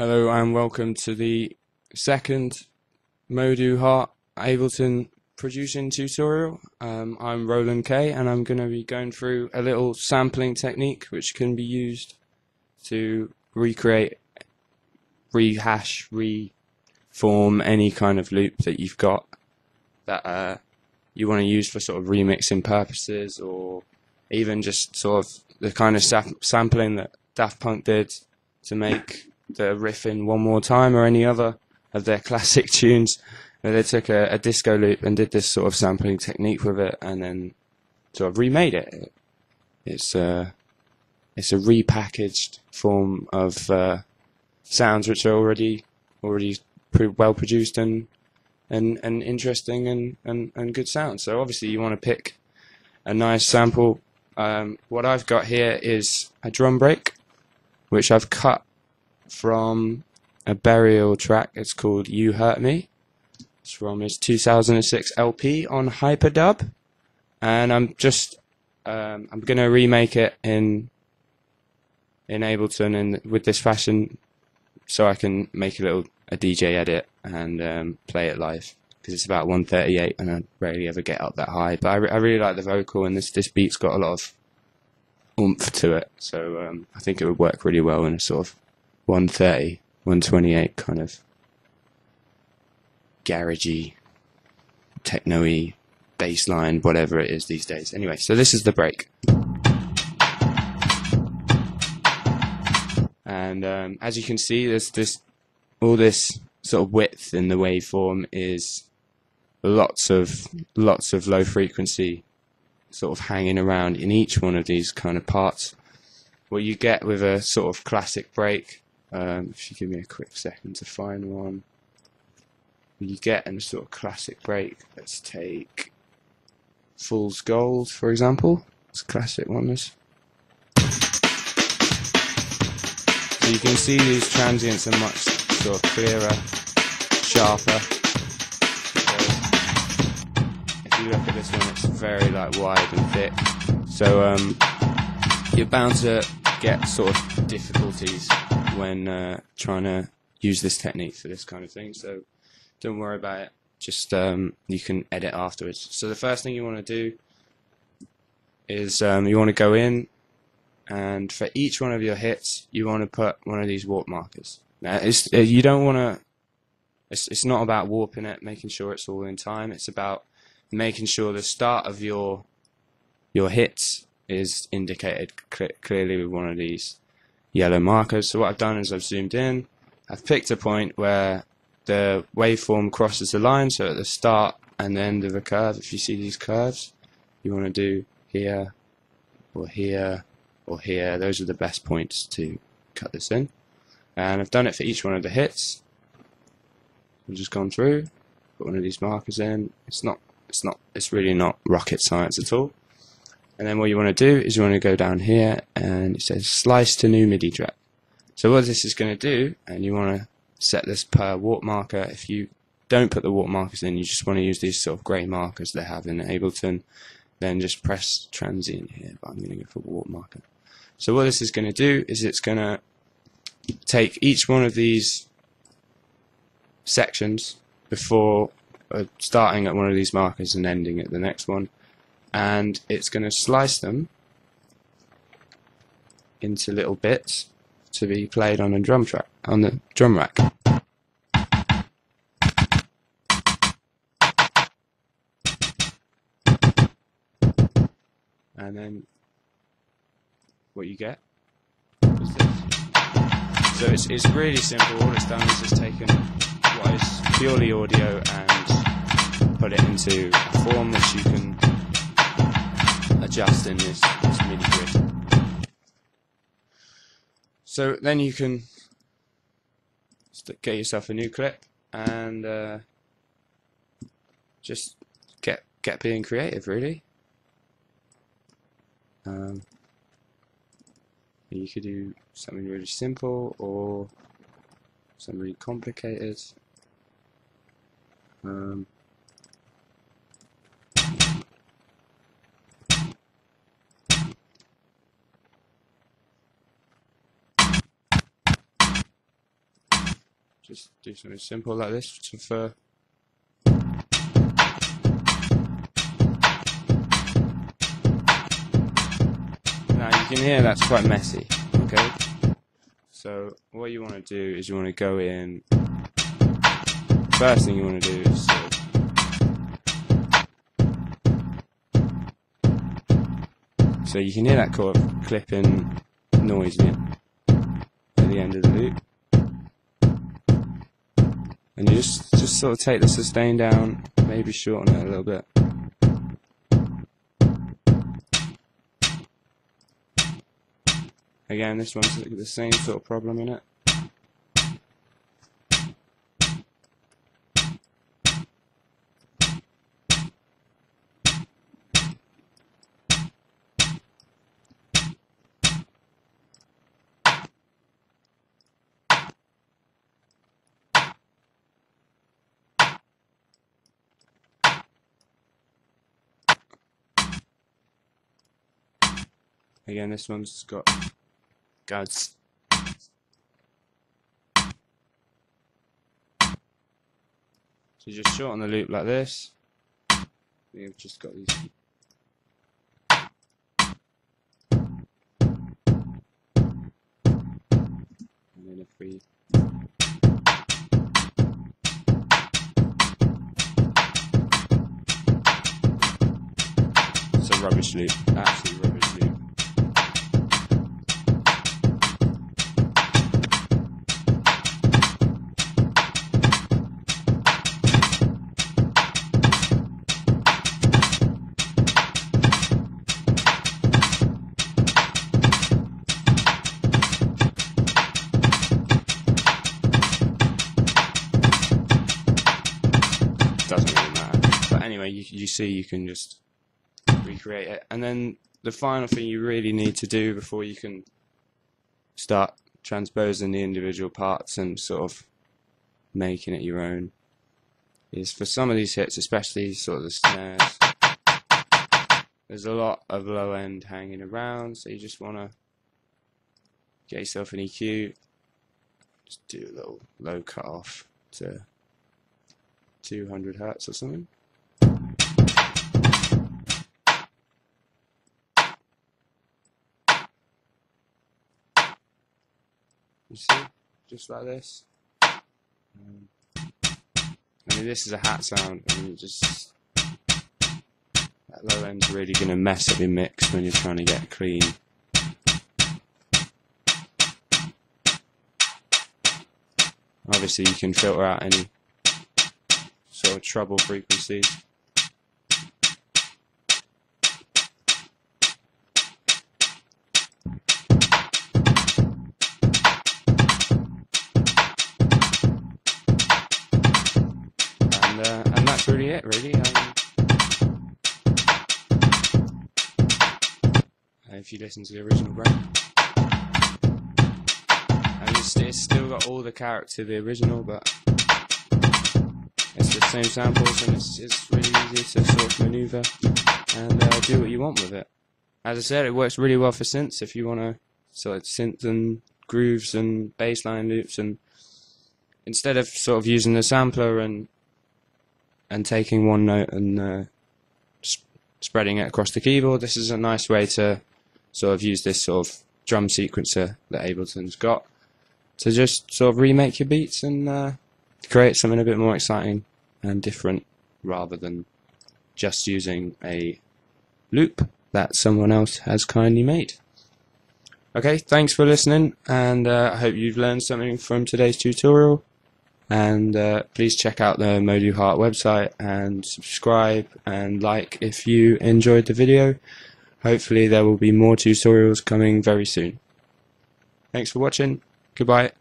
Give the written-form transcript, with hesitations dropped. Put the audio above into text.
Hello and welcome to the second Modu Heart Ableton producing tutorial. I'm Roland Kaye and I'm going to be going through a little sampling technique which can be used to recreate, rehash, reform any kind of loop that you've got that you want to use for sort of remixing purposes, or even just sort of the kind of sampling that Daft Punk did to make the riff in One More Time, or any other of their classic tunes, where they took a disco loop and did this sort of sampling technique with it and then sort of remade it. It's a repackaged form of sounds which are already well produced and interesting and good sounds. So obviously you want to pick a nice sample. What I've got here is a drum break which I've cut from a Burial track. It's called You Hurt Me. It's from his 2006 LP on Hyperdub, and I'm gonna remake it in Ableton and with this fashion, so I can make a DJ edit and play it live, because it's about 138 and I rarely ever get up that high. But I really like the vocal, and this beat's got a lot of oomph to it, so I think it would work really well in a sort of 130, 128 kind of garagey, techno-y, bass line, whatever it is these days. Anyway, so this is the break. And as you can see, there's all this sort of width in the waveform is lots of low frequency sort of hanging around in each one of these kind of parts. What you get with a sort of classic break, if you give me a quick second to find one, you get in a sort of classic break. Let's take Fool's Gold, for example. It's a classic one, this. So you can see these transients are much sort of clearer, sharper. So if you look at this one, it's very like wide and thick. So you're bound to get sort of difficulties when trying to use this technique for this kind of thing. So don't worry about it. Just you can edit afterwards. So the first thing you want to do is you want to go in, and for each one of your hits, you want to put one of these warp markers. Now, you don't want to. It's not about warping it, making sure it's all in time. It's about making sure the start of your hits is indicated clearly with one of these yellow markers. So what I've done is I've zoomed in. I've picked a point where the waveform crosses the line, so at the start and end of a curve. If you see these curves, you want to do here or here or here. Those are the best points to cut this in. And I've done it for each one of the hits. I've just gone through, put one of these markers in. It's really not rocket science at all. And then what you want to do is you want to go down here, and it says slice to new MIDI track. So what this is going to do, and you want to set this per warp marker. If you don't put the warp markers in, you just want to use these sort of grey markers they have in Ableton, then just press transient here, but I'm going to go for warp marker. So what this is going to do is it's going to take each one of these sections before starting at one of these markers and ending at the next one, and it's going to slice them into little bits to be played on a drum track, on the drum rack. And then what you get is this. So it's really simple. All it's done is it's taken what is purely audio and put it into a form which you can adjust in this MIDI grid. So then you can get yourself a new clip and just get being creative, really. You could do something really simple or something really complicated. just do something simple like this for. Now you can hear that's quite messy. Okay, so what you want to do is you want to go in. First thing you want to do is so you can hear that kind of clipping noise at the end of the loop, and you just sort of take the sustain down, maybe shorten it a little bit. Again, this one's the same sort of problem in it. Again, this one's got guts. So you just shorten the loop like this. You've just got these. And then if we it's a rubbish loop, absolute rubbish loop. Doesn't really matter, but anyway, you see, you can just recreate it. And then the final thing you really need to do before you can start transposing the individual parts and sort of making it your own is, for some of these hits, especially sort of the snares, there's a lot of low end hanging around, so you just want to get yourself an EQ, just do a little low cut off to 200 Hertz or something. You see, just like this. I mean, this is a hat sound, and you just, that low end's really going to mess up your mix when you're trying to get clean. Obviously, you can filter out any sort of treble frequencies. And that's really it, really. If you listen to the original break, and it's still got all the character of the original, but it's the same samples, and it's really easy to sort of maneuver and do what you want with it. As I said, it works really well for synths if you want to sort of synth and grooves and bassline loops, and instead of sort of using the sampler and taking one note and spreading it across the keyboard, this is a nice way to sort of use this sort of drum sequencer that Ableton's got to just sort of remake your beats and create something a bit more exciting and different, rather than just using a loop that someone else has kindly made. Okay, thanks for listening, and I hope you've learned something from today's tutorial. And please check out the Modu Heart website and subscribe and like if you enjoyed the video. Hopefully there will be more tutorials coming very soon. Thanks for watching. Goodbye.